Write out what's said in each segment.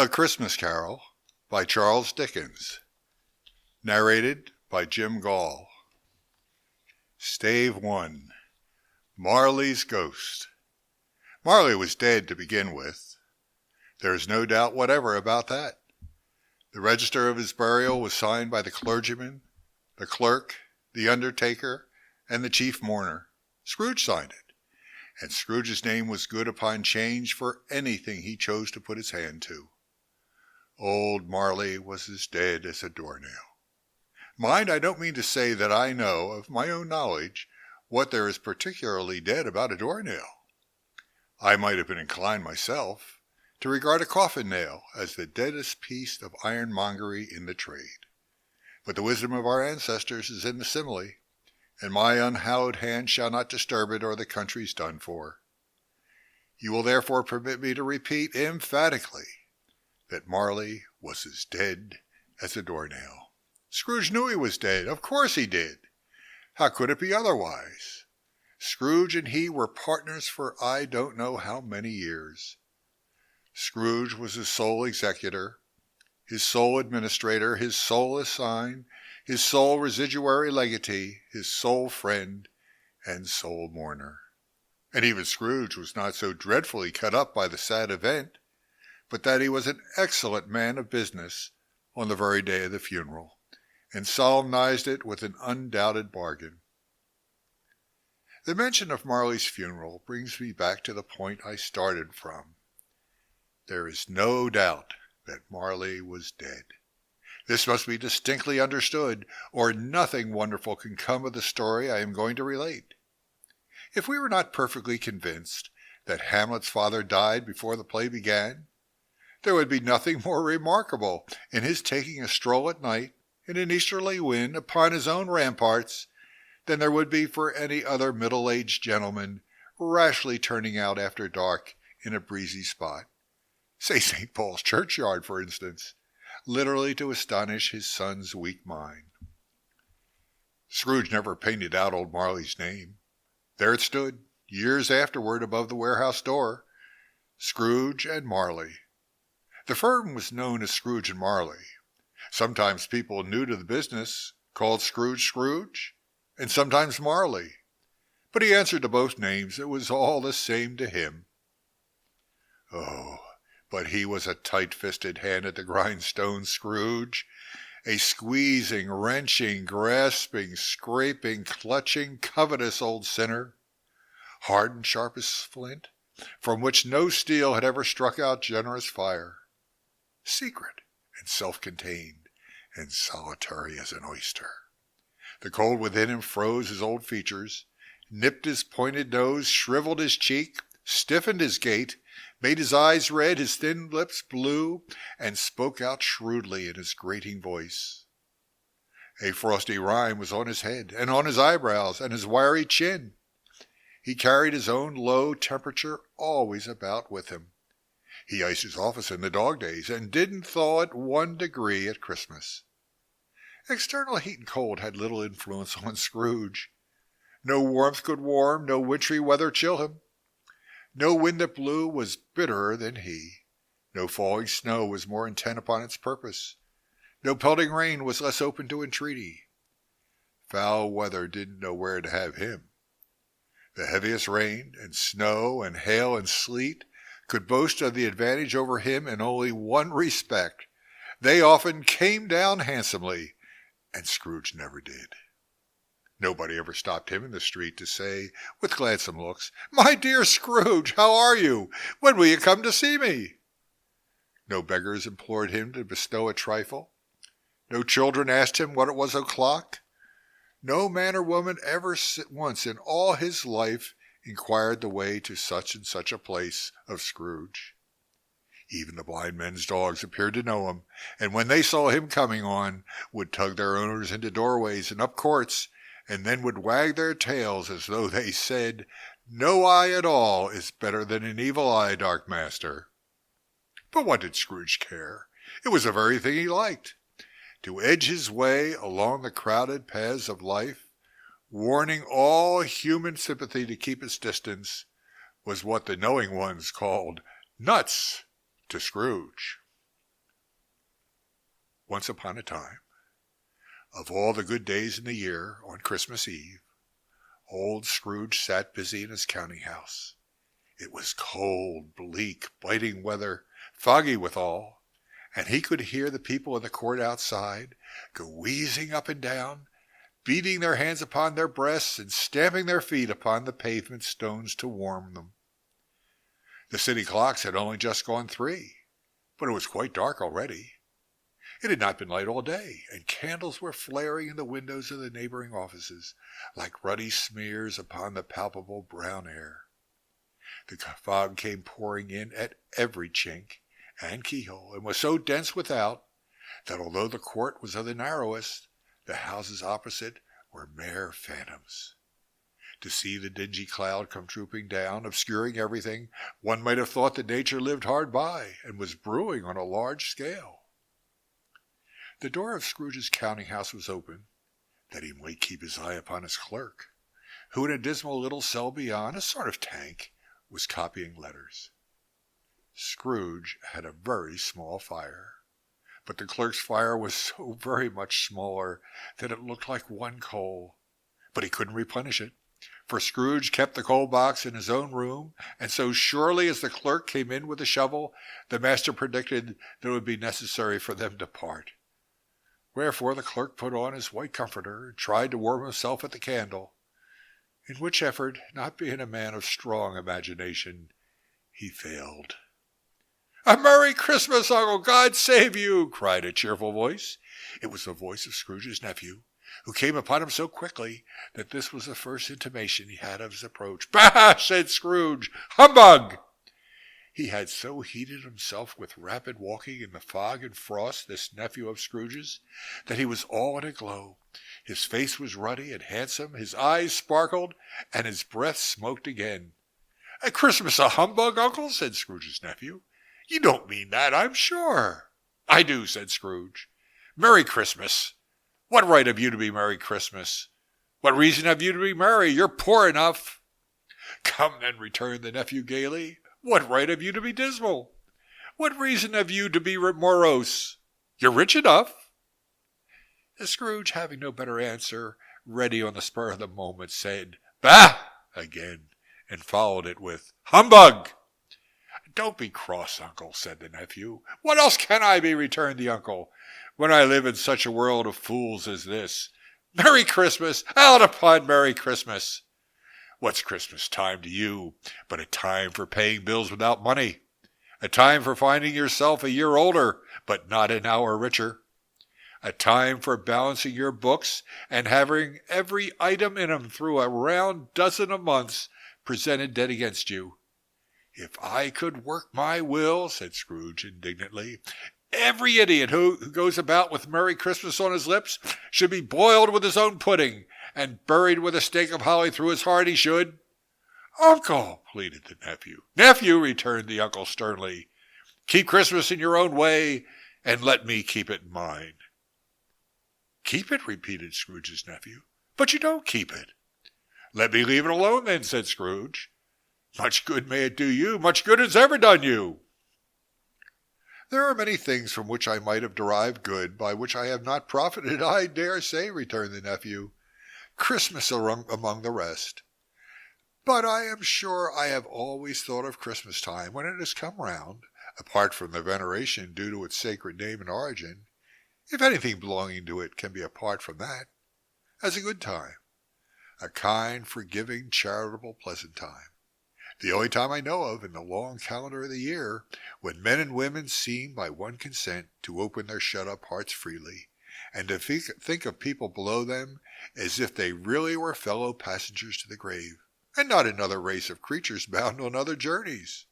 A Christmas Carol by Charles Dickens. Narrated by Gaul. Stave 1. Marley's Ghost. Marley was dead to begin with. There is no doubt whatever about that. The register of his burial was signed by the clergyman, the clerk, the undertaker, and the chief mourner. Scrooge signed it, and Scrooge's name was good upon change for anything he chose to put his hand to. Old Marley was as dead as a doornail. Mind, I don't mean to say that I know, of my own knowledge, what there is particularly dead about a doornail. I might have been inclined myself to regard a coffin nail as the deadest piece of ironmongery in the trade. But the wisdom of our ancestors is in the simile, and my unhallowed hand shall not disturb it, or the country's done for. You will therefore permit me to repeat emphatically that Marley was as dead as a doornail. Scrooge knew he was dead. Of course he did. How could it be otherwise? Scrooge and he were partners for I don't know how many years. Scrooge was his sole executor, his sole administrator, his sole assign, his sole residuary legatee, his sole friend, and sole mourner. And even Scrooge was not so dreadfully cut up by the sad event, but that he was an excellent man of business on the very day of the funeral, and solemnized it with an undoubted bargain. The mention of Marley's funeral brings me back to the point I started from. There is no doubt that Marley was dead. This must be distinctly understood, or nothing wonderful can come of the story I am going to relate. If we were not perfectly convinced that Hamlet's father died before the play began, there would be nothing more remarkable in his taking a stroll at night in an easterly wind upon his own ramparts than there would be for any other middle-aged gentleman rashly turning out after dark in a breezy spot, say St. Paul's churchyard, for instance, literally to astonish his son's weak mind. Scrooge never painted out old Marley's name. There it stood, years afterward, above the warehouse door, Scrooge and Marley. The firm was known as Scrooge and Marley. Sometimes people new to the business called Scrooge Scrooge, and sometimes Marley. But he answered to both names. It was all the same to him. Oh, but he was a tight-fisted hand at the grindstone, Scrooge. A squeezing, wrenching, grasping, scraping, clutching, covetous old sinner, hard and sharp as flint, from which no steel had ever struck out generous fire. Secret and self-contained and solitary as an oyster. The cold within him froze his old features, nipped his pointed nose, shriveled his cheek, stiffened his gait, made his eyes red, his thin lips blue, and spoke out shrewdly in his grating voice. A frosty rime was on his head, and on his eyebrows, and his wiry chin. He carried his own low temperature always about with him. He iced his office in the dog days, and didn't thaw it 1 degree at Christmas. External heat and cold had little influence on Scrooge. No warmth could warm, no wintry weather chill him. No wind that blew was bitterer than he. No falling snow was more intent upon its purpose. No pelting rain was less open to entreaty. Foul weather didn't know where to have him. The heaviest rain and snow and hail and sleet could boast of the advantage over him in only one respect. They often came down handsomely, and Scrooge never did. Nobody ever stopped him in the street to say, with gladsome looks, "My dear Scrooge, how are you? When will you come to see me?" No beggars implored him to bestow a trifle. No children asked him what it was o'clock. No man or woman ever once in all his life inquired the way to such and such a place of Scrooge. Even the blind men's dogs appeared to know him, and when they saw him coming on, would tug their owners into doorways and up courts, and then would wag their tails as though they said, "No eye at all is better than an evil eye, dark master." But what did Scrooge care? It was the very thing he liked. To edge his way along the crowded paths of life, warning all human sympathy to keep its distance, was what the knowing ones called nuts to Scrooge. Once upon a time, of all the good days in the year, on Christmas Eve, old Scrooge sat busy in his counting house. It was cold, bleak, biting weather, foggy withal, and he could hear the people in the court outside go wheezing up and down, beating their hands upon their breasts and stamping their feet upon the pavement stones to warm them. The city clocks had only just gone 3, but it was quite dark already. It had not been light all day, and candles were flaring in the windows of the neighboring offices, like ruddy smears upon the palpable brown air. The fog came pouring in at every chink and keyhole, and was so dense without that although the court was of the narrowest, the houses opposite were mere phantoms. To see the dingy cloud come trooping down, obscuring everything, one might have thought that nature lived hard by and was brewing on a large scale. The door of Scrooge's counting house was open, that he might keep his eye upon his clerk, who in a dismal little cell beyond, a sort of tank, was copying letters. Scrooge had a very small fire, but the clerk's fire was so very much smaller that it looked like one coal. But he couldn't replenish it, for Scrooge kept the coal box in his own room, and so surely as the clerk came in with a shovel, the master predicted that it would be necessary for them to part. Wherefore the clerk put on his white comforter and tried to warm himself at the candle, in which effort, not being a man of strong imagination, he failed. "A Merry Christmas, Uncle! God save you!" cried a cheerful voice. It was the voice of Scrooge's nephew, who came upon him so quickly that this was the first intimation he had of his approach. "Bah!" said Scrooge. "Humbug!" He had so heated himself with rapid walking in the fog and frost, this nephew of Scrooge's, that he was all in a glow. His face was ruddy and handsome, his eyes sparkled, and his breath smoked again. "Christmas a humbug, Uncle?" said Scrooge's nephew. "You don't mean that, I'm sure." "I do," said Scrooge. "Merry Christmas! What right have you to be Merry Christmas? What reason have you to be merry? You're poor enough." "Come then," returned the nephew gaily. "What right have you to be dismal? What reason have you to be morose? You're rich enough." Scrooge, having no better answer, ready on the spur of the moment, said, "Bah!" again, and followed it with, "Humbug!" "Don't be cross, Uncle," said the nephew. "What else can I be?" returned the uncle, "when I live in such a world of fools as this? Merry Christmas! Out upon Merry Christmas! What's Christmas time to you but a time for paying bills without money, a time for finding yourself a year older but not an hour richer, a time for balancing your books and having every item in 'em through a round dozen of months presented dead against you? If I could work my will," said Scrooge indignantly, "every idiot who goes about with Merry Christmas on his lips should be boiled with his own pudding, and buried with a stake of holly through his heart, he should." "Uncle!" pleaded the nephew. "Nephew!" returned the uncle sternly. "Keep Christmas in your own way, and let me keep it in mine." "Keep it?" repeated Scrooge's nephew. "But you don't keep it." "Let me leave it alone then," said Scrooge. "Much good may it do you, much good it's ever done you." "There are many things from which I might have derived good, by which I have not profited, I dare say," returned the nephew. "Christmas among the rest. But I am sure I have always thought of Christmas time, when it has come round, apart from the veneration due to its sacred name and origin, if anything belonging to it can be apart from that, as a good time, a kind, forgiving, charitable, pleasant time. The only time I know of in the long calendar of the year when men and women seem by one consent to open their shut-up hearts freely, and to think of people below them as if they really were fellow passengers to the grave, and not another race of creatures bound on other journeys.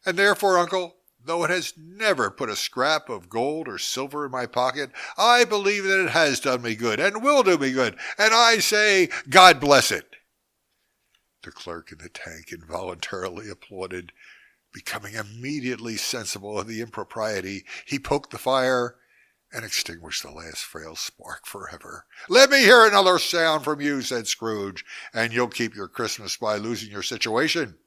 And therefore, Uncle, though it has never put a scrap of gold or silver in my pocket, I believe that it has done me good, and will do me good, and I say, God bless it." The clerk in the tank involuntarily applauded. Becoming immediately sensible of the impropriety, he poked the fire and extinguished the last frail spark forever. "Let me hear another sound from you," said Scrooge, "and you'll keep your Christmas by losing your situation.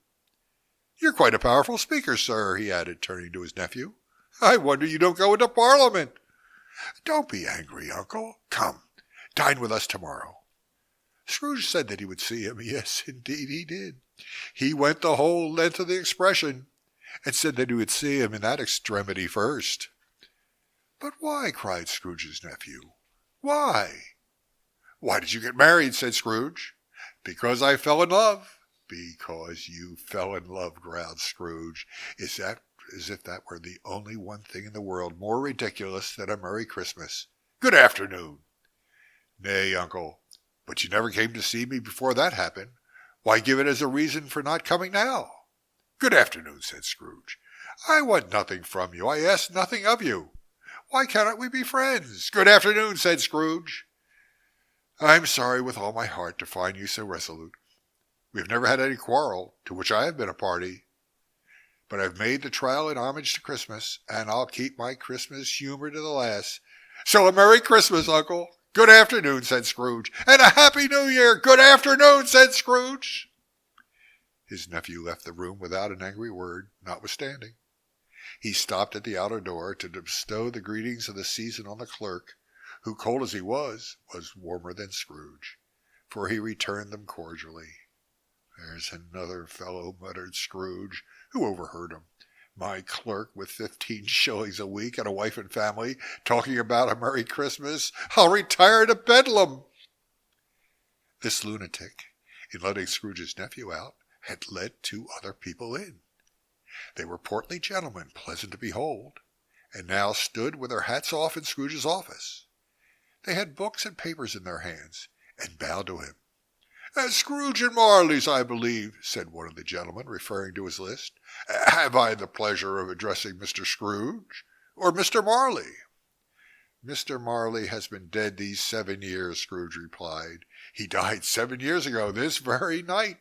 You're quite a powerful speaker, sir," he added, turning to his nephew. "I wonder you don't go into Parliament." Don't be angry, Uncle. Come, dine with us tomorrow. Scrooge said that he would see him. Yes, indeed he did. He went the whole length of the expression, and said that he would see him in that extremity first. But why? Cried Scrooge's nephew. Why? Why did you get married? Said Scrooge. Because I fell in love. Because you fell in love, growled Scrooge. Is that as if that were the only one thing in the world more ridiculous than a Merry Christmas? Good afternoon. Nay, Uncle, but you never came to see me before that happened. Why give it as a reason for not coming now? Good afternoon, said Scrooge. I want nothing from you. I ask nothing of you. Why cannot we be friends? Good afternoon, said Scrooge. I'm sorry with all my heart to find you so resolute. We have never had any quarrel, to which I have been a party. But I've made the trial in homage to Christmas, and I'll keep my Christmas humor to the last. So a Merry Christmas, Uncle. Good afternoon, said Scrooge. And a Happy New Year. Good afternoon, said Scrooge. His nephew left the room without an angry word, notwithstanding. He stopped at the outer door to bestow the greetings of the season on the clerk, who, cold as he was warmer than Scrooge, for he returned them cordially. There's another fellow, muttered Scrooge, who overheard him. My clerk with 15 shillings a week and a wife and family, talking about a Merry Christmas. I'll retire to Bedlam. This lunatic, in letting Scrooge's nephew out, had let 2 other people in. They were portly gentlemen, pleasant to behold, and now stood with their hats off in Scrooge's office. They had books and papers in their hands, and bowed to him. Scrooge and Marley's, I believe, said one of the gentlemen, referring to his list. Have I the pleasure of addressing Mr. Scrooge, or Mr. Marley? Mr. Marley has been dead these 7 years, Scrooge replied. He died 7 years ago, this very night.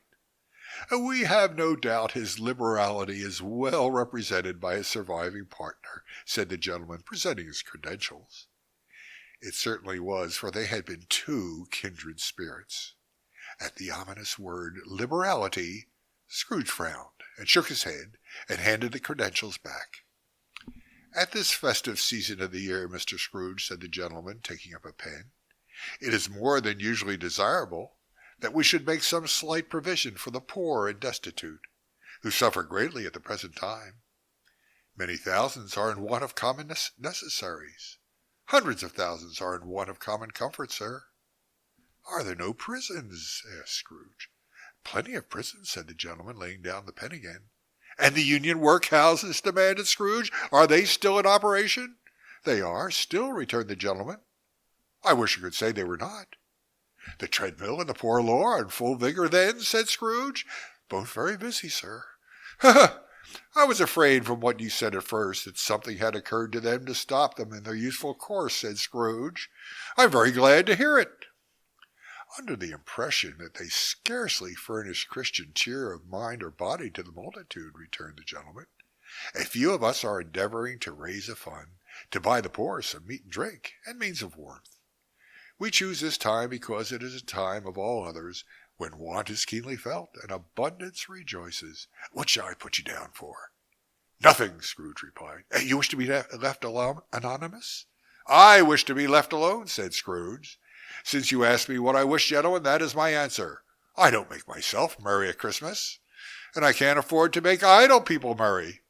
We have no doubt his liberality is well represented by his surviving partner, said the gentleman, presenting his credentials. It certainly was, for they had been 2 kindred spirits. At the ominous word liberality, Scrooge frowned and shook his head and handed the credentials back. At this festive season of the year, Mr. Scrooge, said the gentleman, taking up a pen, it is more than usually desirable that we should make some slight provision for the poor and destitute, who suffer greatly at the present time. Many thousands are in want of common necessaries. Hundreds of thousands are in want of common comfort, sir. Are there no prisons? Asked Scrooge. Plenty of prisons, said the gentleman, laying down the pen again. And the union workhouses? Demanded Scrooge. Are they still in operation? They are still, returned the gentleman. I wish I could say they were not. The treadmill and the poor law are in full vigor then, said Scrooge. Both very busy, sir. I was afraid from what you said at first that something had occurred to them to stop them in their useful course, said Scrooge. I'm very glad to hear it. Under the impression that they scarcely furnish Christian cheer of mind or body to the multitude, returned the gentleman, a few of us are endeavoring to raise a fund to buy the poor some meat and drink and means of warmth. We choose this time because it is a time of all others when want is keenly felt and abundance rejoices. What shall I put you down for? Nothing, Scrooge replied. You wish to be left alone, anonymous? I wish to be left alone, said Scrooge. Since you ask me what I wish, gentlemen, that is my answer. I don't make myself merry at Christmas, and I can't afford to make idle people merry.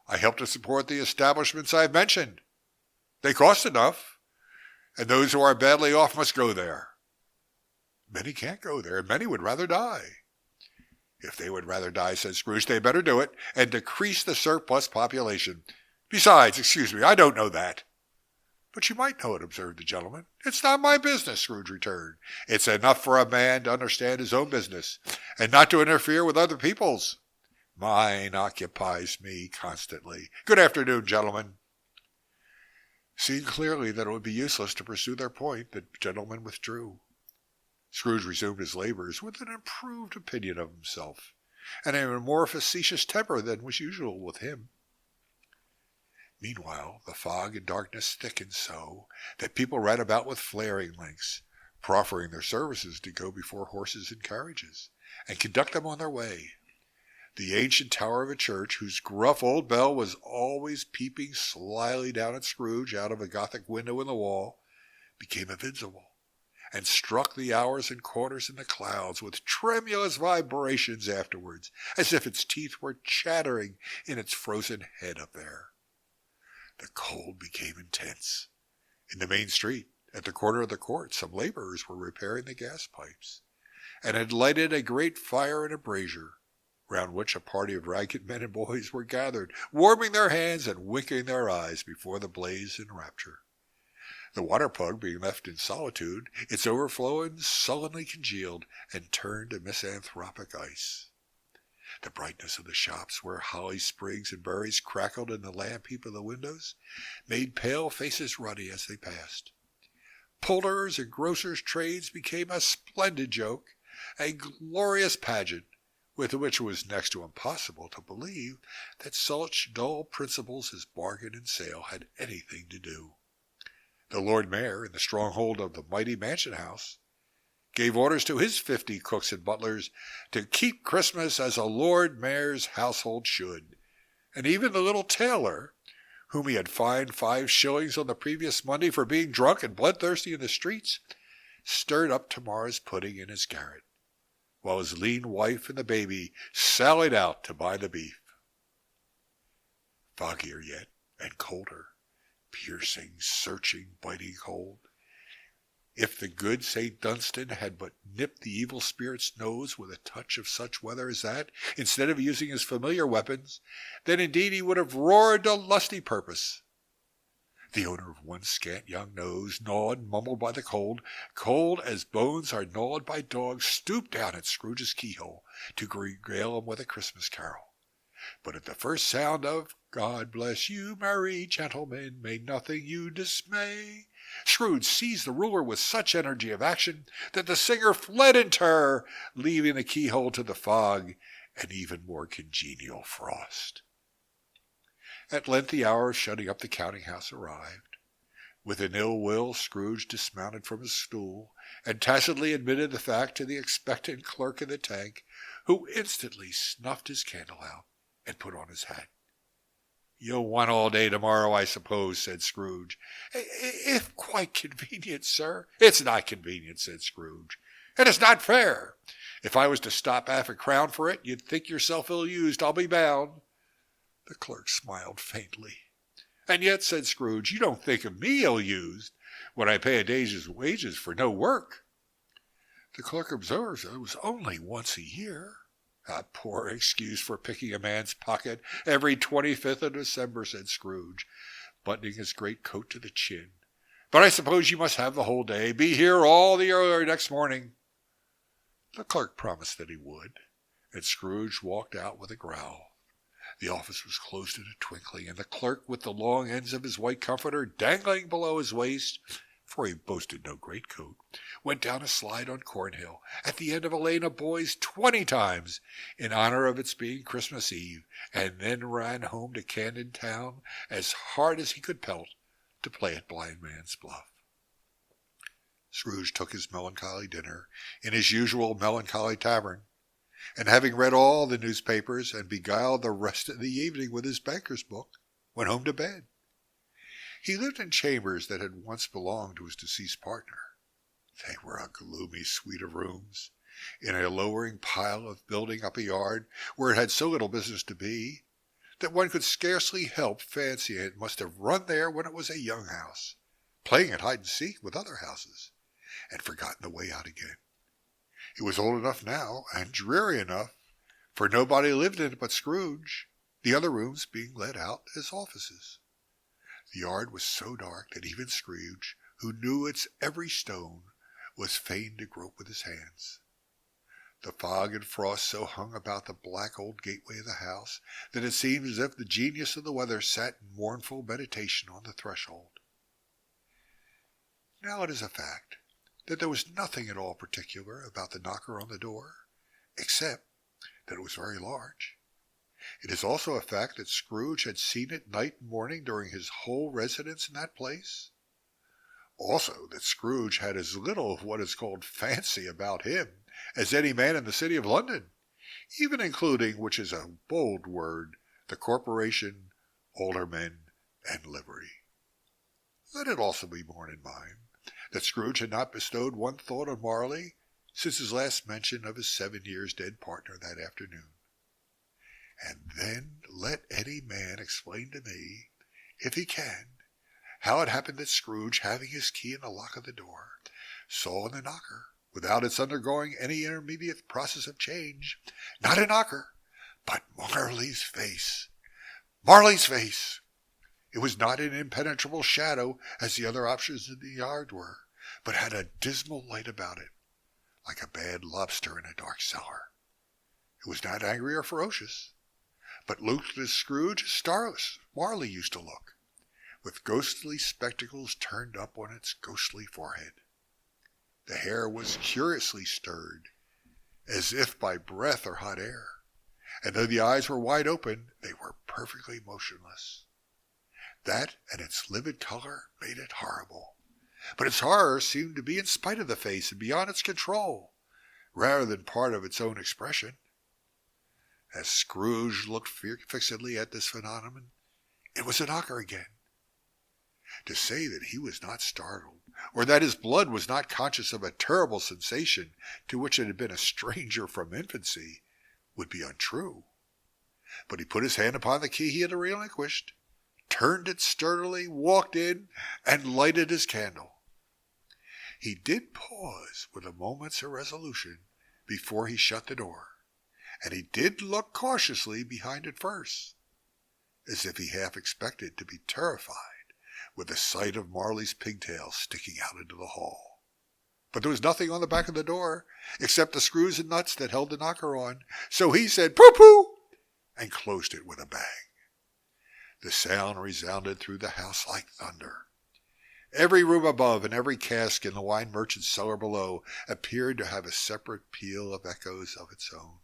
I help to support the establishments I've mentioned. They cost enough, and those who are badly off must go there. Many can't go there, and many would rather die. If they would rather die, said Scrooge, they better do it, and decrease the surplus population. Besides, excuse me, I don't know that. But you might know it, observed the gentleman. It's not my business, Scrooge returned. It's enough for a man to understand his own business, and not to interfere with other people's. Mine occupies me constantly. Good afternoon, gentlemen. Seeing clearly that it would be useless to pursue their point, the gentleman withdrew. Scrooge resumed his labors with an improved opinion of himself, and a more facetious temper than was usual with him. Meanwhile, the fog and darkness thickened so that people ran about with flaring lamps, proffering their services to go before horses and carriages, and conduct them on their way. The ancient tower of a church, whose gruff old bell was always peeping slyly down at Scrooge out of a Gothic window in the wall, became invincible, and struck the hours and quarters in the clouds with tremulous vibrations afterwards, as if its teeth were chattering in its frozen head up there. The cold became intense. In the main street, at the corner of the court, some laborers were repairing the gas pipes, and had lighted a great fire in a brazier, round which a party of ragged men and boys were gathered, warming their hands and winking their eyes before the blaze in rapture. The water pug, being left in solitude, its overflowing sullenly congealed and turned to misanthropic ice. The brightness of the shops, where holly sprigs and berries crackled in the lamp heap of the windows, made pale faces ruddy as they passed. Poulterers' and grocers' trades became a splendid joke, a glorious pageant, with which it was next to impossible to believe that such dull principles as bargain and sale had anything to do. The Lord Mayor, in the stronghold of the mighty mansion house, gave orders to his 50 cooks and butlers to keep Christmas as a Lord Mayor's household should, and even the little tailor, whom he had fined 5 shillings on the previous Monday for being drunk and bloodthirsty in the streets, stirred up tomorrow's pudding in his garret, while his lean wife and the baby sallied out to buy the beef. Foggier yet, and colder, piercing, searching, biting cold. If the good St. Dunstan had but nipped the evil spirit's nose with a touch of such weather as that, instead of using his familiar weapons, then indeed he would have roared to lusty purpose. The owner of one scant young nose, gnawed and mumbled by the cold as bones are gnawed by dogs, stooped down at Scrooge's keyhole to regale him with a Christmas carol. But at the first sound of "God bless you, merry gentlemen, may nothing you dismay," Scrooge seized the ruler with such energy of action that the singer fled in terror, leaving the keyhole to the fog and even more congenial frost. At length the hour of shutting up the counting-house arrived. With an ill will, Scrooge dismounted from his stool, and tacitly admitted the fact to the expectant clerk in the tank, who instantly snuffed his candle out and put on his hat. "You'll want all day tomorrow, I suppose," said Scrooge. "If quite convenient, sir." "It's not convenient," said Scrooge. "And it's not fair. If I was to stop half-a-crown for it, you'd think yourself ill-used, I'll be bound." The clerk smiled faintly. "And yet," said Scrooge, "you don't think of me ill-used when I pay a day's wages for no work." The clerk observed that it was only once a year. "A poor excuse for picking a man's pocket every 25th of December," said Scrooge, buttoning his great coat to the chin. "But I suppose you must have the whole day. Be here all the earlier next morning." The clerk promised that he would, and Scrooge walked out with a growl. The office was closed in a twinkling, and the clerk, with the long ends of his white comforter dangling below his waist, for he boasted no greatcoat, went down a slide on Cornhill, at the end of a lane of boys 20 times, in honor of its being Christmas Eve, and then ran home to Camden Town as hard as he could pelt to play at Blind Man's Bluff. Scrooge took his melancholy dinner in his usual melancholy tavern, and having read all the newspapers and beguiled the rest of the evening with his banker's book, went home to bed. He lived in chambers that had once belonged to his deceased partner. They were a gloomy suite of rooms, in a lowering pile of building up a yard where it had so little business to be, that one could scarcely help fancying it must have run there when it was a young house, playing at hide-and-seek with other houses, and forgotten the way out again. It was old enough now, and dreary enough, for nobody lived in it but Scrooge, the other rooms being let out as offices. The yard was so dark that even Scrooge, who knew its every stone, was fain to grope with his hands. The fog and frost so hung about the black old gateway of the house that it seemed as if the genius of the weather sat in mournful meditation on the threshold. Now it is a fact that there was nothing at all particular about the knocker on the door, except that it was very large. It is also a fact that Scrooge had seen it night and morning during his whole residence in that place. Also that Scrooge had as little of what is called fancy about him as any man in the city of London. even including, which is a bold word, the corporation, aldermen, and livery. Let it also be borne in mind that Scrooge had not bestowed one thought on Marley since his last mention of his 7 years dead partner that afternoon. And then let any man explain to me, if he can, how it happened that Scrooge, having his key in the lock of the door, saw in the knocker, without its undergoing any intermediate process of change, not a knocker, but Marley's face. Marley's face! It was not an impenetrable shadow, as the other options in the yard were, but had a dismal light about it, like a bad lobster in a dark cellar. It was not angry or ferocious, but looked as Scrooge starless Marley used to look, with ghostly spectacles turned up on its ghostly forehead. The hair was curiously stirred, as if by breath or hot air, and though the eyes were wide open, they were perfectly motionless. That and its livid color made it horrible, but its horror seemed to be in spite of the face and beyond its control, rather than part of its own expression. As Scrooge looked fixedly at this phenomenon, it was a knocker again. To say that he was not startled, or that his blood was not conscious of a terrible sensation to which it had been a stranger from infancy, would be untrue. But he put his hand upon the key he had relinquished, turned it sturdily, walked in, and lighted his candle. He did pause with a moment's irresolution before he shut the door, and he did look cautiously behind it first, as if he half expected to be terrified with the sight of Marley's pigtails sticking out into the hall. But there was nothing on the back of the door except the screws and nuts that held the knocker on, so he said, "Pooh-pooh," and closed it with a bang. The sound resounded through the house like thunder. Every room above and every cask in the wine merchant's cellar below appeared to have a separate peal of echoes of its own.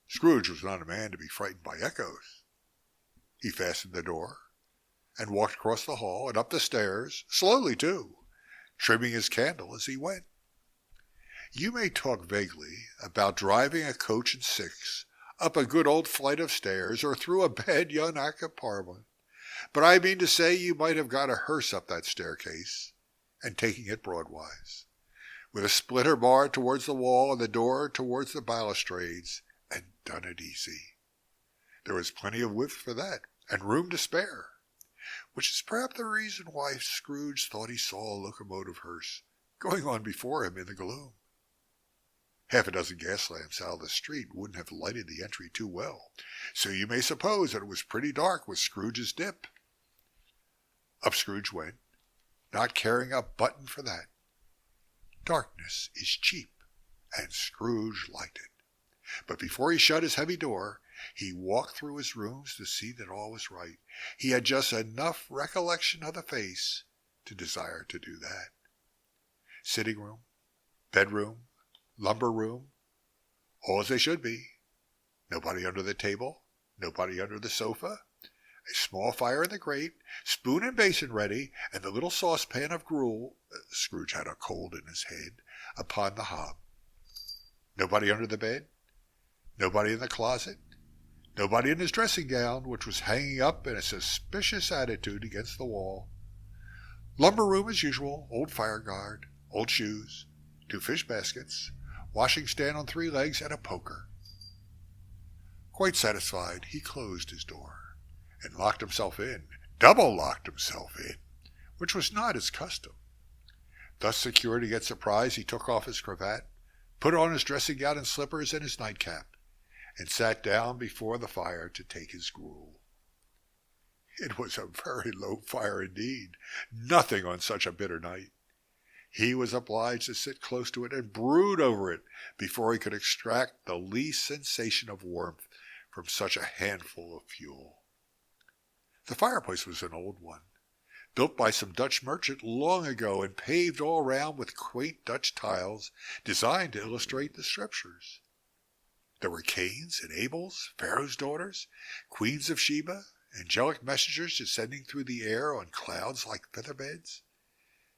Scrooge was not a man to be frightened by echoes. He fastened the door and walked across the hall and up the stairs, slowly too, trimming his candle as he went. You may talk vaguely about driving a coach and six up a good old flight of stairs or through a bad young act of Parliament, but I mean to say you might have got a hearse up that staircase, and taking it broadwise, with a splitter bar towards the wall and the door towards the balustrades, and done it easy. There was plenty of width for that, and room to spare, which is perhaps the reason why Scrooge thought he saw a locomotive hearse going on before him in the gloom. Half a dozen gas lamps out of the street wouldn't have lighted the entry too well, so you may suppose that it was pretty dark with Scrooge's dip. Up Scrooge went, not caring a button for that. Darkness is cheap, and Scrooge liked it. But before he shut his heavy door, he walked through his rooms to see that all was right. He had just enough recollection of the face to desire to do that. Sitting room, bedroom, lumber room, all as they should be. Nobody under the table, nobody under the sofa, a small fire in the grate, spoon and basin ready, and the little saucepan of gruel, Scrooge had a cold in his head, upon the hob. Nobody under the bed, nobody in the closet, nobody in his dressing gown, which was hanging up in a suspicious attitude against the wall. Lumber room as usual, old fire guard, old shoes, 2 fish baskets, washing stand on 3 legs, and a poker. Quite satisfied, he closed his door and locked himself in, double locked himself in, which was not his custom. Thus secured against surprise, he took off his cravat, put on his dressing gown and slippers and his nightcap, and sat down before the fire to take his gruel. It was a very low fire indeed, nothing on such a bitter night. He was obliged to sit close to it and brood over it before he could extract the least sensation of warmth from such a handful of fuel. The fireplace was an old one, built by some Dutch merchant long ago and paved all round with quaint Dutch tiles designed to illustrate the Scriptures. There were Cains and Abels, Pharaoh's daughters, queens of Sheba, angelic messengers descending through the air on clouds like feather beds,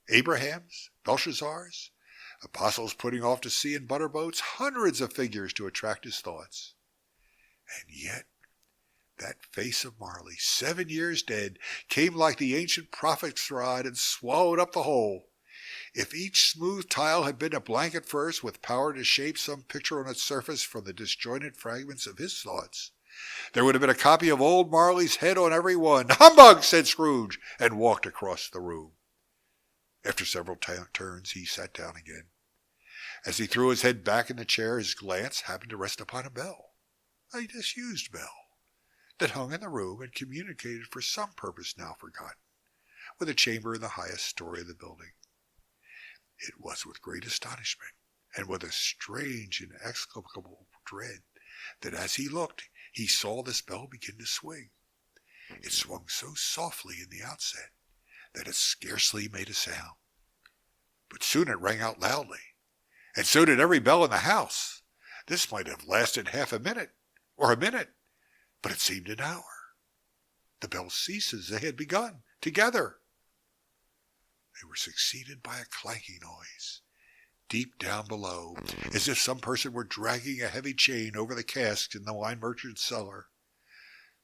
Abrahams, Belshazzars, apostles putting off to sea in butter boats, hundreds of figures to attract his thoughts. And yet, that face of Marley, 7 years dead, came like the ancient prophet's rod and swallowed up the whole. If each smooth tile had been a blank at first, with power to shape some picture on its surface from the disjointed fragments of his thoughts, there would have been a copy of old Marley's head on every one. "Humbug!" said Scrooge, and walked across the room. After several turns, he sat down again. As he threw his head back in the chair, his glance happened to rest upon a bell, a disused bell, that hung in the room and communicated for some purpose now forgotten, with a chamber in the highest story of the building. It was with great astonishment, and with a strange and inexplicable dread, that as he looked, he saw this bell begin to swing. It swung so softly in the outset that it scarcely made a sound. But soon it rang out loudly, and so did every bell in the house. This might have lasted half a minute, or a minute, but it seemed an hour. The bells ceased as they had begun, together. They were succeeded by a clanking noise, deep down below, as if some person were dragging a heavy chain over the casks in the wine merchant's cellar.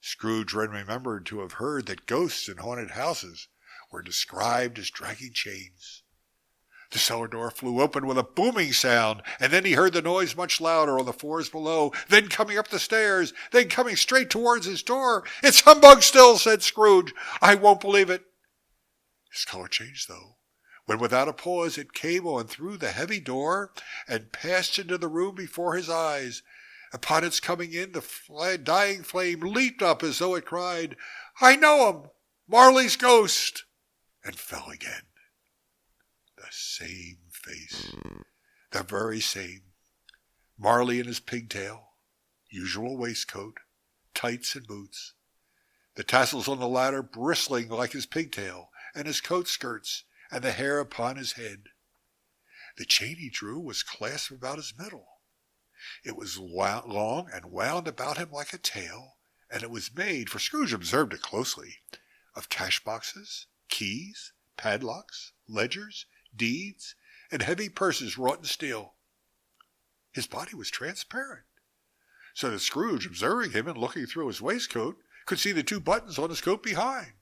Scrooge remembered to have heard that ghosts in haunted houses were described as dragging chains. The cellar door flew open with a booming sound, and then he heard the noise much louder on the floors below, then coming up the stairs, then coming straight towards his door. "It's humbug still," said Scrooge. "I won't believe it." His color changed, though, when without a pause it came on through the heavy door and passed into the room before his eyes. Upon its coming in, the dying flame leaped up as though it cried, "I know him! Marley's ghost!" and fell again. The same face, the very same. Marley in his pigtail, usual waistcoat, tights and boots, the tassels on the latter bristling like his pigtail, and his coat skirts, and the hair upon his head. The chain he drew was clasped about his middle. It was long and wound about him like a tail, and it was made, for Scrooge observed it closely, of cash boxes, keys, padlocks, ledgers, deeds, and heavy purses wrought in steel. His body was transparent, so that Scrooge, observing him and looking through his waistcoat, could see the 2 buttons on his coat behind.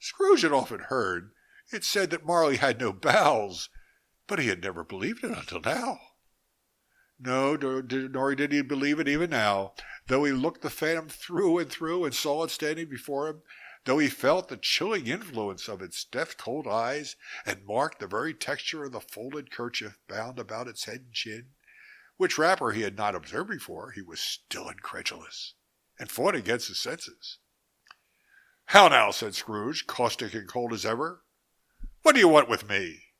Scrooge had often heard it said that Marley had no bowels, but he had never believed it until now. No, nor did he believe it even now, though he looked the phantom through and saw it standing before him, though he felt the chilling influence of its death-cold eyes, and marked the very texture of the folded kerchief bound about its head and chin, which wrapper he had not observed before. He was still incredulous, and fought against his senses. "How now," said Scrooge, caustic and cold as ever. "What do you want with me?"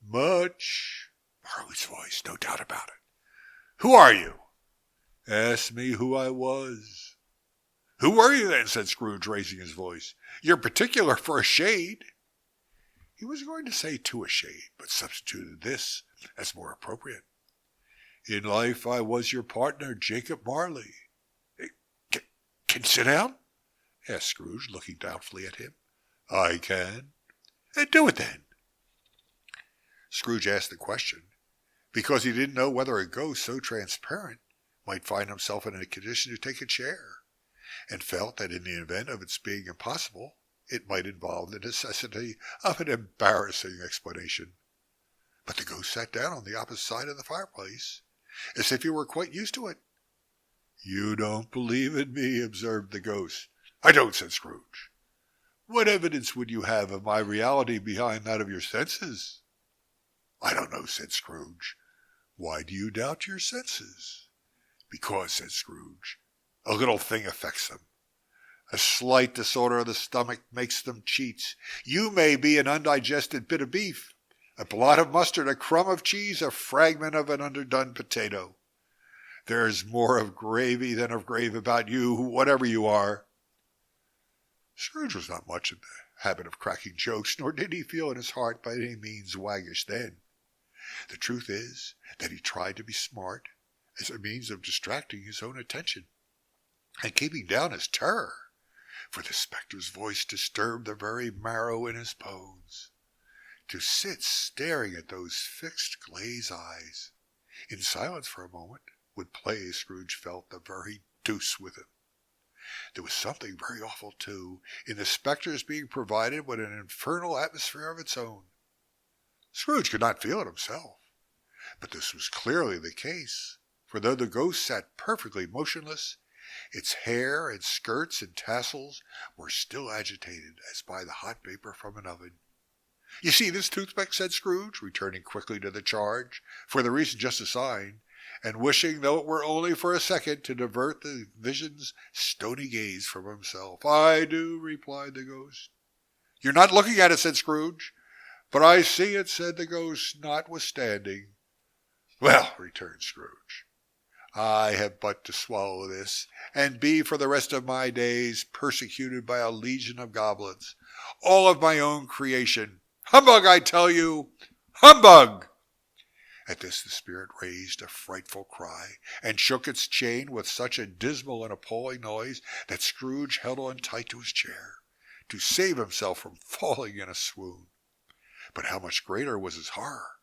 "Much." Marley's voice, no doubt about it. "Who are you?" "Ask me who I was." "Who were you then?" said Scrooge, raising his voice. "You're particular for a shade." He was going to say to a shade, but substituted this as more appropriate. "In life I was your partner, Jacob Marley." Can sit down?" asked Scrooge, looking doubtfully at him. "I can." "Do it, then." Scrooge asked the question because he didn't know whether a ghost so transparent might find himself in a condition to take a chair, and felt that in the event of its being impossible, it might involve the necessity of an embarrassing explanation. But the ghost sat down on the opposite side of the fireplace, as if he were quite used to it. "You don't believe in me," observed the ghost. "I don't," said Scrooge. "What evidence would you have of my reality behind that of your senses?" "I don't know," said Scrooge. "Why do you doubt your senses?" "Because," said Scrooge, "a little thing affects them. A slight disorder of the stomach makes them cheats. You may be an undigested bit of beef, a blot of mustard, a crumb of cheese, a fragment of an underdone potato. There's more of gravy than of grave about you, whatever you are." Scrooge was not much in the habit of cracking jokes, nor did he feel in his heart by any means waggish then. The truth is that he tried to be smart as a means of distracting his own attention and keeping down his terror, for the spectre's voice disturbed the very marrow in his bones. to sit staring at those fixed glazed eyes. In silence for a moment would play, Scrooge felt, the very deuce with him. There was something very awful, too, in the spectre's being provided with an infernal atmosphere of its own. Scrooge could not feel it himself, but this was clearly the case, for though the ghost sat perfectly motionless, its hair and skirts and tassels were still agitated as by the hot vapor from an oven. "You see this toothpick," said Scrooge, returning quickly to the charge, for the reason just assigned, and wishing, though it were only for a second, to divert the vision's stony gaze from himself. "I do," replied the ghost. "You're not looking at it," said Scrooge. "But I see it," said the ghost, notwithstanding. "Well," returned Scrooge, "I have but to swallow this, and be for the rest of my days persecuted by a legion of goblins, all of my own creation. Humbug, I tell you! Humbug!" At this the spirit raised a frightful cry, and shook its chain with such a dismal and appalling noise that Scrooge held on tight to his chair, to save himself from falling in a swoon. But how much greater was his horror,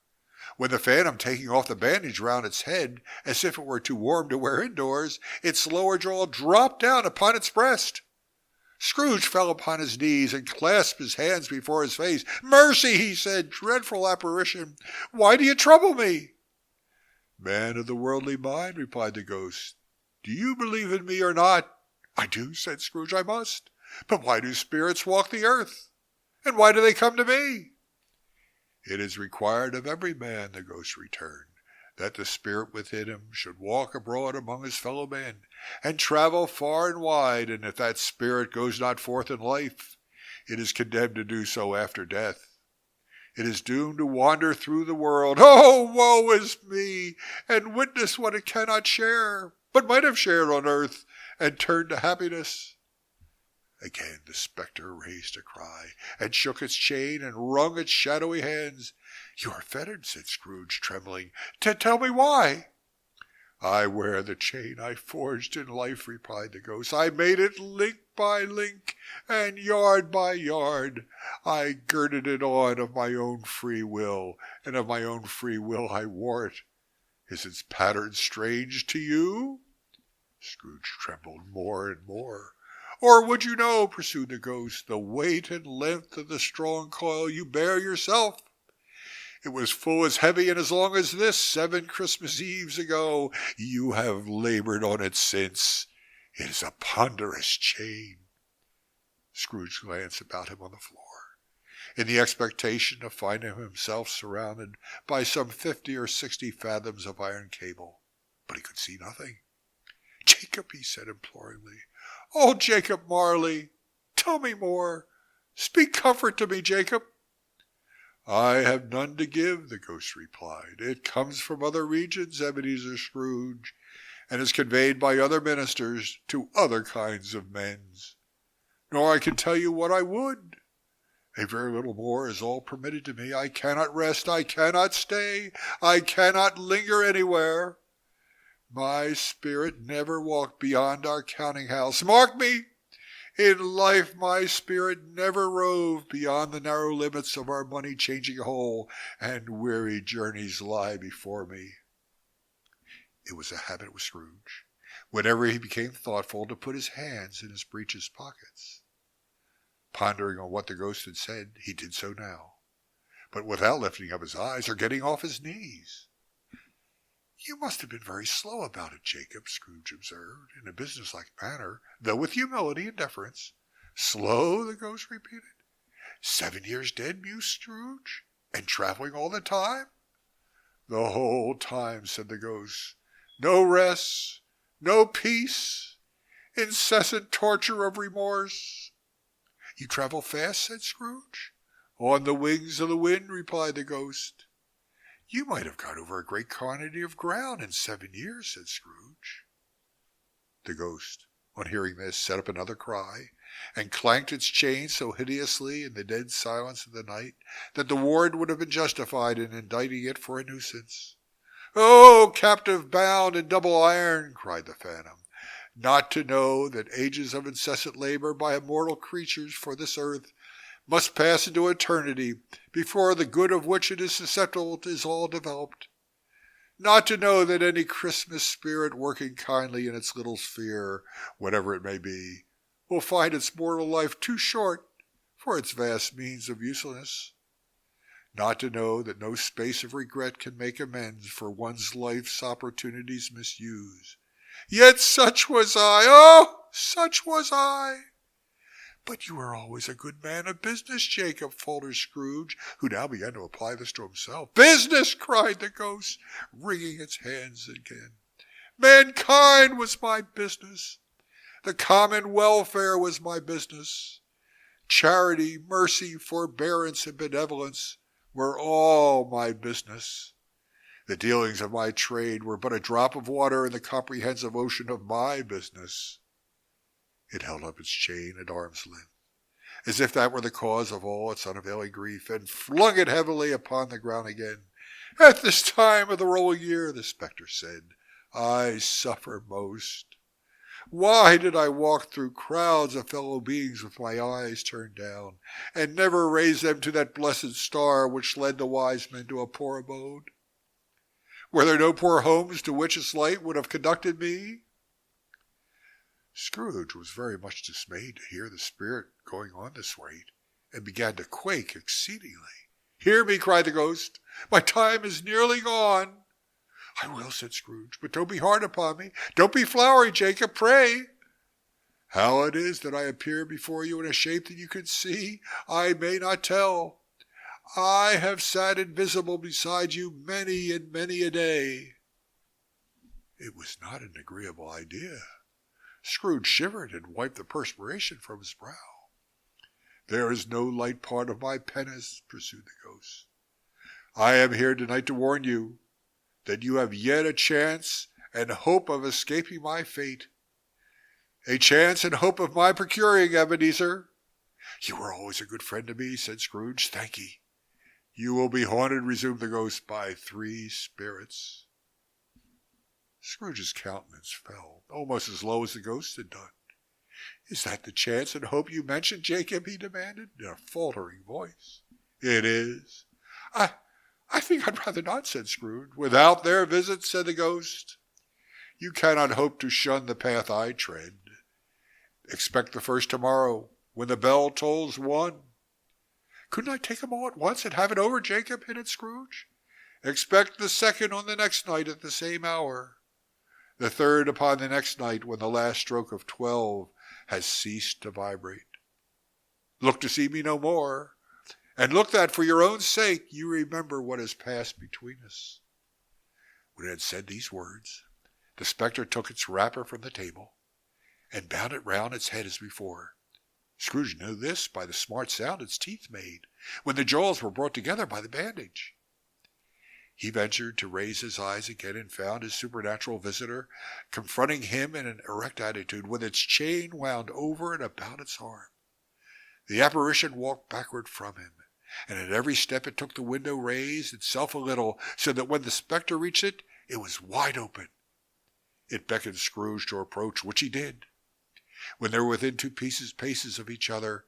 when the phantom, taking off the bandage round its head, as if it were too warm to wear indoors, its lower jaw dropped down upon its breast. Scrooge fell upon his knees and clasped his hands before his face. "Mercy," he said, "dreadful apparition, why do you trouble me?" "Man of the worldly mind," replied the ghost, "do you believe in me or not?" "I do," said Scrooge, "I must. But why do spirits walk the earth? And why do they come to me?" "It is required of every man," the ghost returned, "that the spirit within him should walk abroad among his fellow men, and travel far and wide, and if that spirit goes not forth in life, it is condemned to do so after death. It is doomed to wander through the world. Oh, woe is me! And witness what it cannot share, but might have shared on earth, and turned to happiness." Again the spectre raised a cry, and shook its chain, and wrung its shadowy hands. "You are fettered," said Scrooge, trembling. "Tell me why." "I wear the chain I forged in life," replied the ghost. "I made it link by link, and yard by yard. I girded it on of my own free will, and of my own free will I wore it. Is its pattern strange to you?" Scrooge trembled more and more. "Or would you know," pursued the ghost, "the weight and length of the strong coil you bear yourself? It was full as heavy and as long as this 7 Christmas Eves ago. You have labored on it since. It is a ponderous chain." Scrooge glanced about him on the floor, in the expectation of finding himself surrounded by some 50 or 60 fathoms of iron cable, but he could see nothing. "Jacob," he said imploringly, "oh, Jacob Marley, tell me more. Speak comfort to me, Jacob." "I have none to give," the ghost replied. "It comes from other regions, Ebenezer Scrooge, and is conveyed by other ministers to other kinds of men. Nor I can tell you what I would. A very little more is all permitted to me. I cannot rest, I cannot stay, I cannot linger anywhere. My spirit never walked beyond our counting-house. Mark me! In life my spirit never roved beyond the narrow limits of our money-changing hole, and weary journeys lie before me." It was a habit with Scrooge, whenever he became thoughtful, to put his hands in his breeches pockets. Pondering on what the ghost had said, he did so now, but without lifting up his eyes or getting off his knees. "You must have been very slow about it, Jacob," Scrooge observed, in a businesslike manner, though with humility and deference. "Slow?" the ghost repeated. 7 years dead?" mused Scrooge. "And traveling all the time?" "The whole time," said the ghost. "No rest, no peace, incessant torture of remorse." "You travel fast?" said Scrooge. "On the wings of the wind," replied the ghost. "You might have got over a great quantity of ground in 7 years," said Scrooge. The ghost, on hearing this, set up another cry, and clanked its chain so hideously in the dead silence of the night that the ward would have been justified in indicting it for a nuisance. "Oh, captive bound in double iron," cried the phantom, "not to know that ages of incessant labor by immortal creatures for this earth must pass into eternity before the good of which it is susceptible is all developed. Not to know that any Christmas spirit working kindly in its little sphere, whatever it may be, will find its mortal life too short for its vast means of usefulness. Not to know that no space of regret can make amends for one's life's opportunities misused. Yet such was I, oh, such was I. But you were always a good man of business, Jacob, faltered Scrooge, who now began to apply this to himself. Business, cried the ghost, wringing its hands again. Mankind was my business. The common welfare was my business. Charity, mercy, forbearance, and benevolence were all my business. The dealings of my trade were but a drop of water in the comprehensive ocean of my business. It held up its chain at arm's length, as if that were the cause of all its unavailing grief, and flung it heavily upon the ground again. At this time of the rolling year, the spectre said, I suffer most. Why did I walk through crowds of fellow beings with my eyes turned down, and never raise them to that blessed star which led the wise men to a poor abode? Were there no poor homes to which its light would have conducted me? Scrooge was very much dismayed to hear the spirit going on this rate, and began to quake exceedingly. Hear me, cried the ghost. My time is nearly gone. I will, said Scrooge, but don't be hard upon me. Don't be flowery, Jacob, pray. How it is that I appear before you in a shape that you can see, I may not tell. I have sat invisible beside you many and many a day. It was not an agreeable idea. Scrooge shivered and wiped the perspiration from his brow. There is no light part of my penance, pursued the ghost. I am here tonight to warn you that you have yet a chance and hope of escaping my fate. A chance and hope of my procuring, Ebenezer. You were always a good friend to me, said Scrooge. Thank ye. You will be haunted, resumed the ghost, by 3 spirits. Scrooge's countenance fell, almost as low as the ghost had done. Is that the chance and hope you mentioned, Jacob? He demanded, in a faltering voice. It is. I think I'd rather not, said Scrooge. Without their visit, said the ghost, you cannot hope to shun the path I tread. Expect the first tomorrow, when the bell tolls 1. Couldn't I take them all at once and have it over, Jacob? Hinted Scrooge. Expect the second on the next night at the same hour. The third upon the next night, when the last stroke of 12 has ceased to vibrate. Look to see me no more, and look that for your own sake you remember what has passed between us. When it had said these words, the spectre took its wrapper from the table and bound it round its head as before. Scrooge knew this by the smart sound its teeth made when the jaws were brought together by the bandage. He ventured to raise his eyes again and found his supernatural visitor confronting him in an erect attitude with its chain wound over and about its arm. The apparition walked backward from him, and at every step it took the window raised itself a little, so that when the spectre reached it, it was wide open. It beckoned Scrooge to approach, which he did. When they were within 2 paces of each other,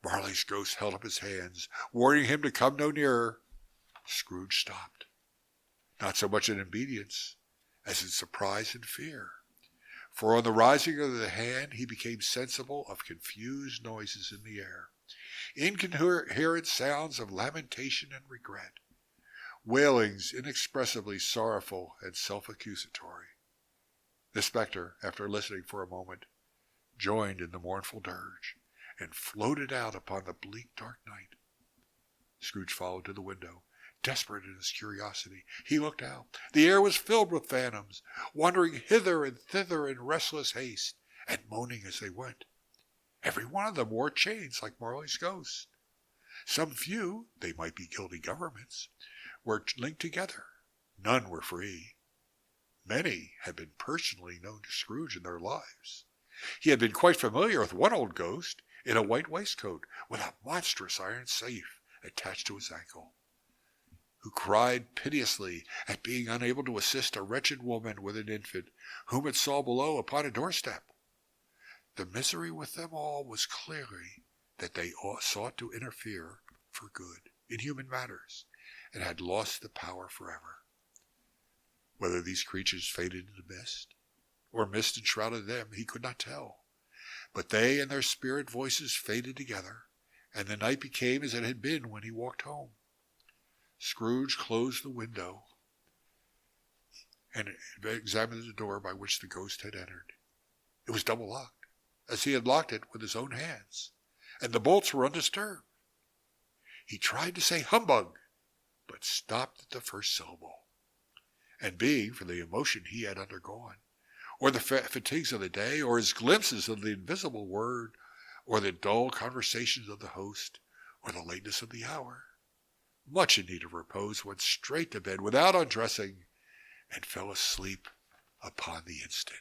Marley's ghost held up his hands, warning him to come no nearer. Scrooge stopped. Not so much in obedience as in surprise and fear, for on the rising of the hand he became sensible of confused noises in the air, incoherent sounds of lamentation and regret, wailings inexpressibly sorrowful and self-accusatory. The spectre, after listening for a moment, joined in the mournful dirge, and floated out upon the bleak dark night. Scrooge followed to the window. Desperate in his curiosity, he looked out. The air was filled with phantoms, wandering hither and thither in restless haste, and moaning as they went. Every one of them wore chains like Marley's ghost. Some few, they might be guilty governments, were linked together. None were free. Many had been personally known to Scrooge in their lives. He had been quite familiar with one old ghost in a white waistcoat with a monstrous iron safe attached to his ankle, who cried piteously at being unable to assist a wretched woman with an infant whom it saw below upon a doorstep. The misery with them all was clearly that they sought to interfere for good in human matters, and had lost the power forever. Whether these creatures faded into mist, or mist enshrouded them, he could not tell. But they and their spirit voices faded together, and the night became as it had been when he walked home. Scrooge closed the window and examined the door by which the ghost had entered. It was double locked, as he had locked it with his own hands, and the bolts were undisturbed. He tried to say humbug, but stopped at the first syllable. And being, for the emotion he had undergone, or the fatigues of the day, or his glimpses of the invisible word, or the dull conversations of the host, or the lateness of the hour, much in need of repose, went straight to bed without undressing, and fell asleep upon the instant.